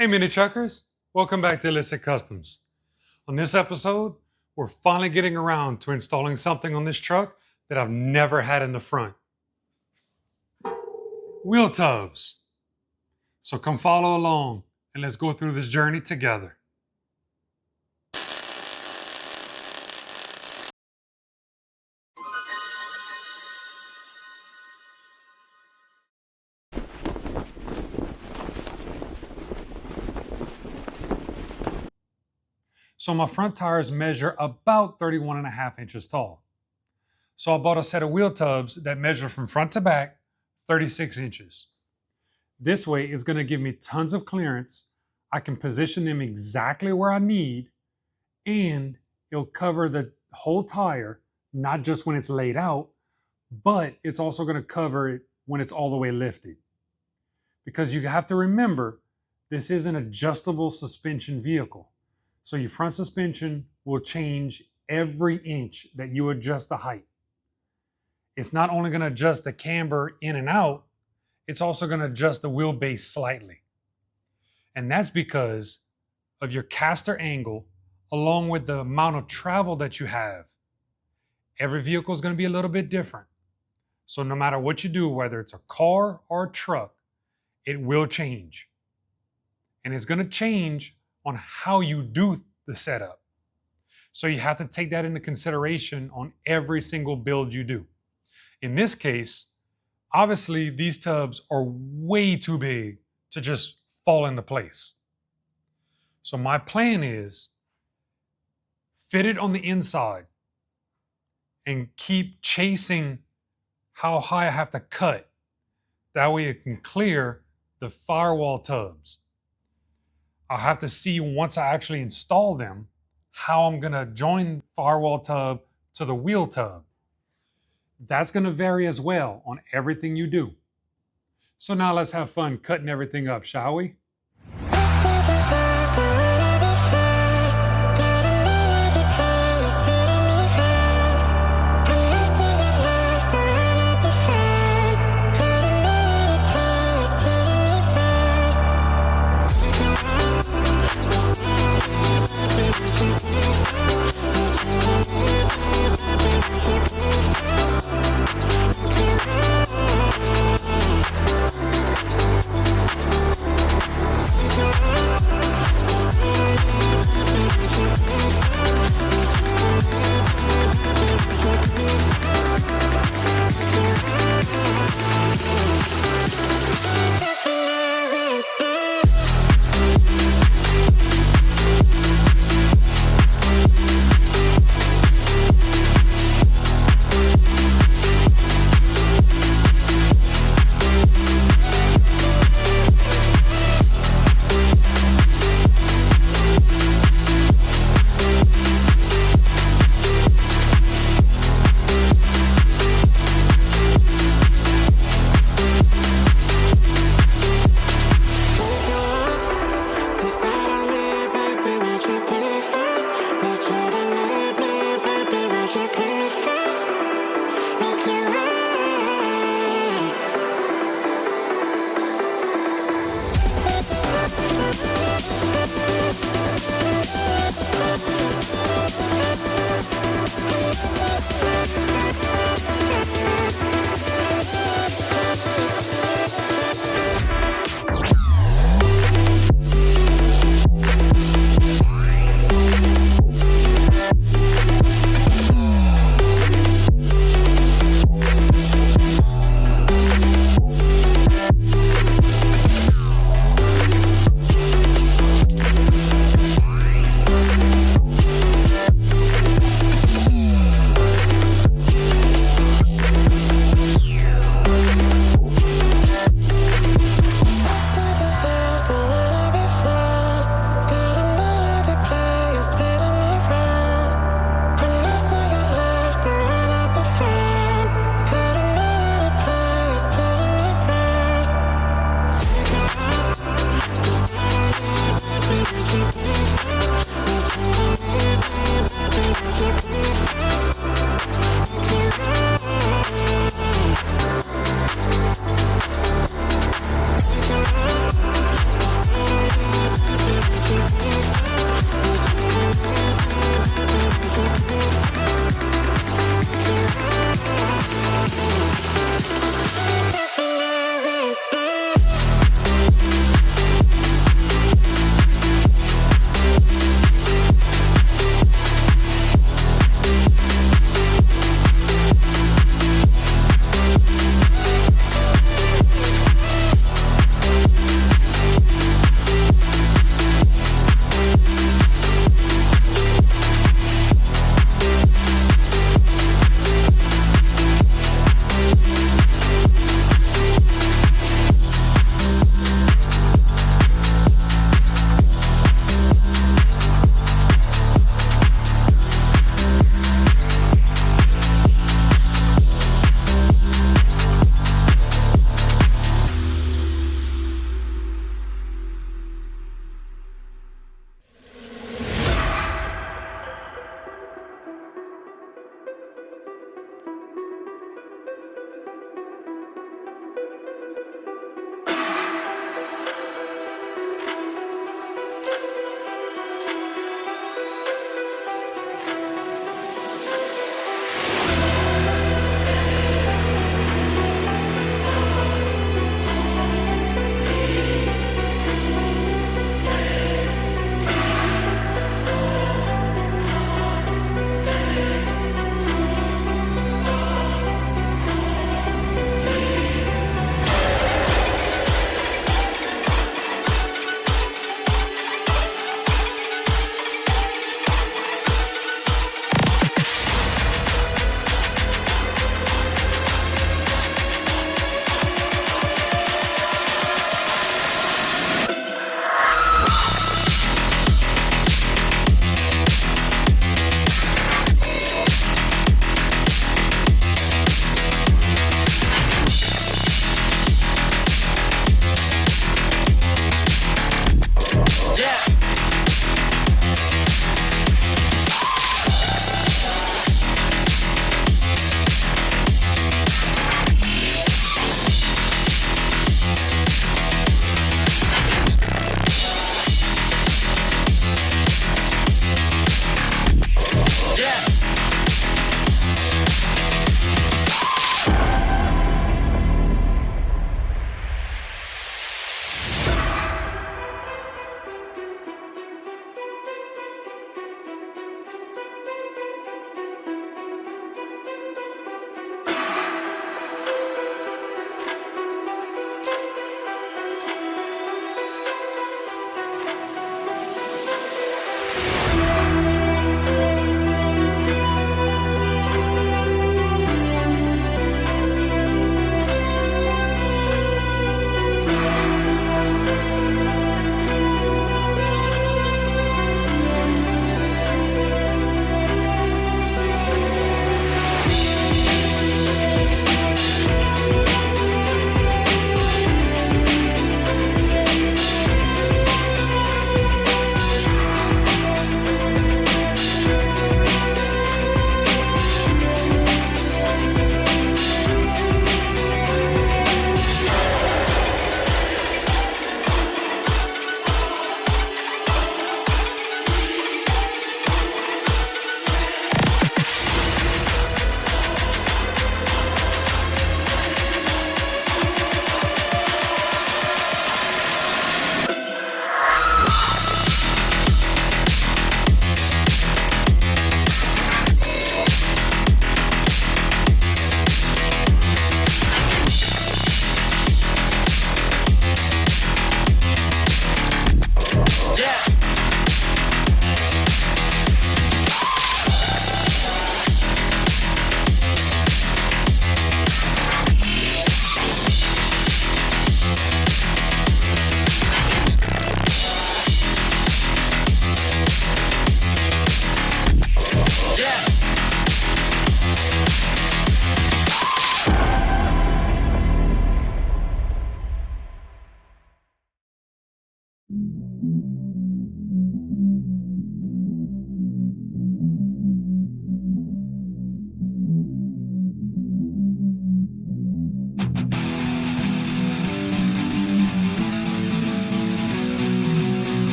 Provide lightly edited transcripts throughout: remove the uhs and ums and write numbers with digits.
Hey mini truckers, welcome back to Illicit Customs. On this episode, we're finally getting around to installing something on this truck that I've never had in the front. Wheel tubs. So come follow along and let's go through this journey together. So my front tires measure about 31.5 inches tall. So I bought a set of wheel tubs that measure from front to back 36 inches. This way it's going to give me tons of clearance. I can position them exactly where I need, and it'll cover the whole tire, not just when it's laid out, but it's also going to cover it when it's all the way lifted. Because you have to remember, this is an adjustable suspension vehicle. So your front suspension will change every inch that you adjust the height. It's not only going to adjust the camber in and out, it's also going to adjust the wheelbase slightly. And that's because of your caster angle along with the amount of travel that you have. Every vehicle is going to be a little bit different. So no matter what you do, whether it's a car or a truck, it will change. And it's going to change on how you do the setup. So you have to take that into consideration on every single build you do. In this case, obviously these tubs are way too big to just fall into place. So my plan is fit it on the inside and keep chasing how high I have to cut. That way it can clear the firewall tubs. I'll have to see once I actually install them how I'm going to join firewall tub to the wheel tub. That's going to vary as well on everything you do. So now let's have fun cutting everything up, shall we?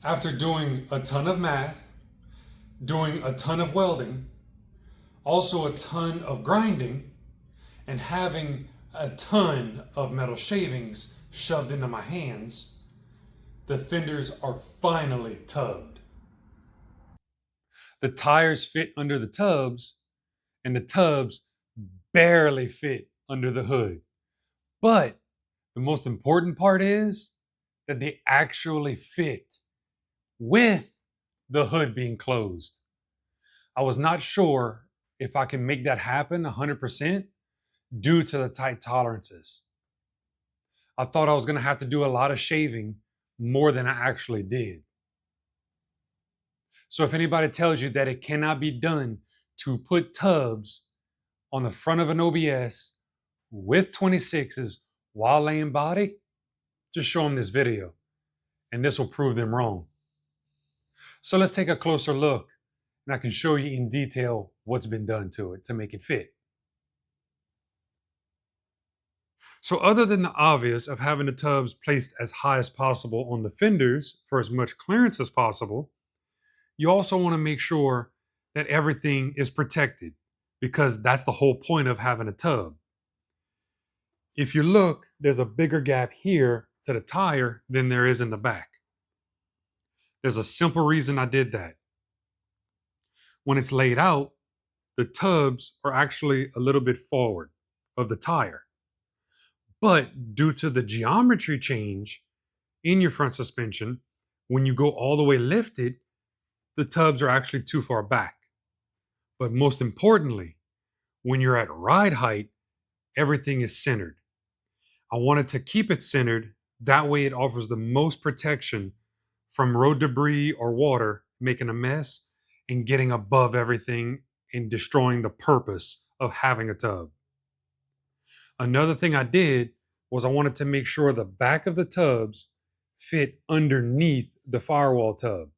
After doing a ton of math, doing a ton of welding, also a ton of grinding, and having a ton of metal shavings shoved into my hands, the fenders are finally tubbed. The tires fit under the tubs, and the tubs barely fit under the hood. But the most important part is that they actually fit with the hood being closed. I was not sure if I can make that happen 100% due to the tight tolerances. I thought I was going to have to do a lot of shaving more than I actually did. So if anybody tells you that it cannot be done to put tubs on the front of an OBS with 26s while laying body, just show them this video and this will prove them wrong. So let's take a closer look and I can show you in detail what's been done to it to make it fit. So other than the obvious of having the tubs placed as high as possible on the fenders for as much clearance as possible, you also want to make sure that everything is protected because that's the whole point of having a tub. If you look, there's a bigger gap here to the tire than there is in the back. There's a simple reason I did that. When it's laid out, the tubs are actually a little bit forward of the tire. But due to the geometry change in your front suspension, when you go all the way lifted, the tubs are actually too far back. But most importantly, when you're at ride height, everything is centered. I wanted to keep it centered. That way it offers the most protection from road debris or water making a mess and getting above everything and destroying the purpose of having a tub. Another thing I did was I wanted to make sure the back of the tubs fit underneath the firewall tub.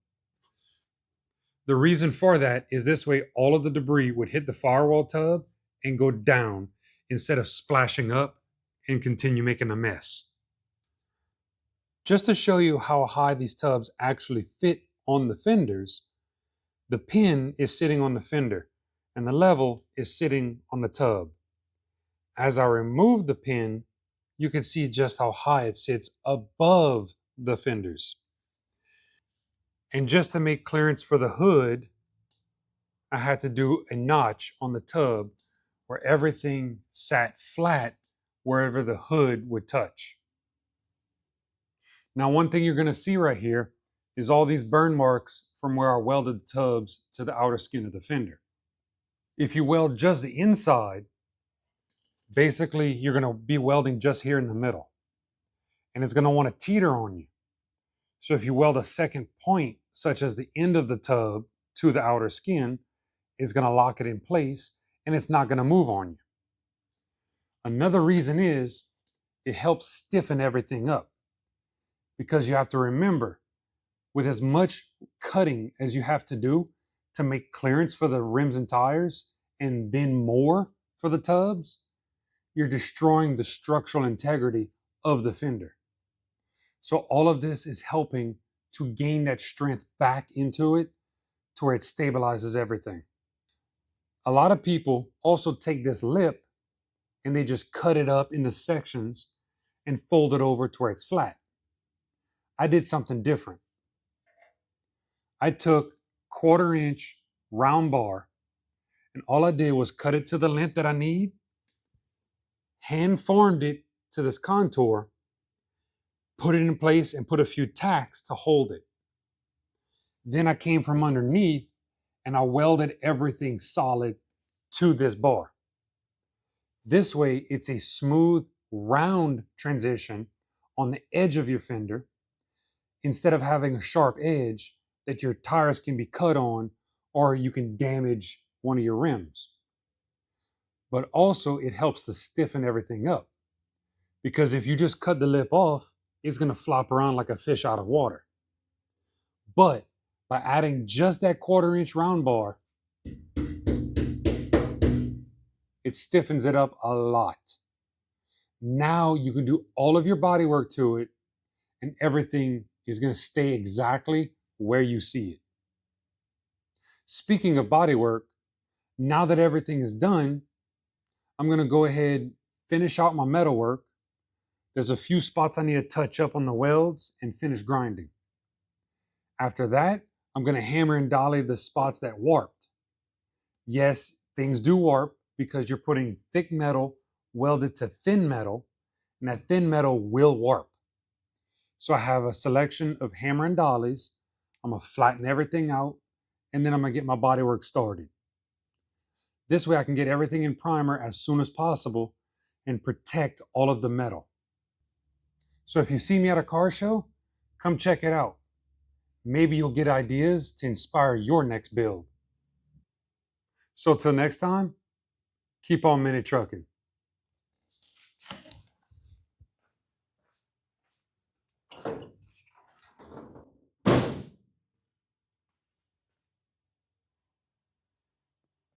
The reason for that is this way all of the debris would hit the firewall tub and go down instead of splashing up and continue making a mess. Just to show you how high these tubs actually fit on the fenders, the pin is sitting on the fender and the level is sitting on the tub. As I remove the pin, you can see just how high it sits above the fenders. And just to make clearance for the hood, I had to do a notch on the tub where everything sat flat wherever the hood would touch. Now, one thing you're going to see right here is all these burn marks from where I welded the tubs to the outer skin of the fender. If you weld just the inside, basically you're going to be welding just here in the middle. And it's going to want to teeter on you. So if you weld a second point, such as the end of the tub to the outer skin, it's going to lock it in place and it's not going to move on you. Another reason is it helps stiffen everything up. Because you have to remember, with as much cutting as you have to do to make clearance for the rims and tires, and then more for the tubs, you're destroying the structural integrity of the fender. So all of this is helping to gain that strength back into it to where it stabilizes everything. A lot of people also take this lip and they just cut it up into sections and fold it over to where it's flat. I did something different. I took 1/4 inch round bar and all I did was cut it to the length that I need, hand formed it to this contour, put it in place and put a few tacks to hold it. Then I came from underneath and I welded everything solid to this bar. This way, it's a smooth, round transition on the edge of your fender instead of having a sharp edge that your tires can be cut on or you can damage one of your rims. But also, it helps to stiffen everything up because if you just cut the lip off, it's going to flop around like a fish out of water. But by adding just that 1/4 inch round bar, it stiffens it up a lot. Now you can do all of your body work to it and everything is going to stay exactly where you see it. Speaking of body work, now that everything is done, I'm going to go ahead, finish out my metal work. There's a few spots I need to touch up on the welds and finish grinding. After that, I'm going to hammer and dolly the spots that warped. Yes, things do warp because you're putting thick metal welded to thin metal, and that thin metal will warp. So I have a selection of hammer and dollies. I'm going to flatten everything out, and then I'm going to get my bodywork started. This way I can get everything in primer as soon as possible and protect all of the metal. So if you see me at a car show, come check it out. Maybe you'll get ideas to inspire your next build. So till next time, keep on mini trucking.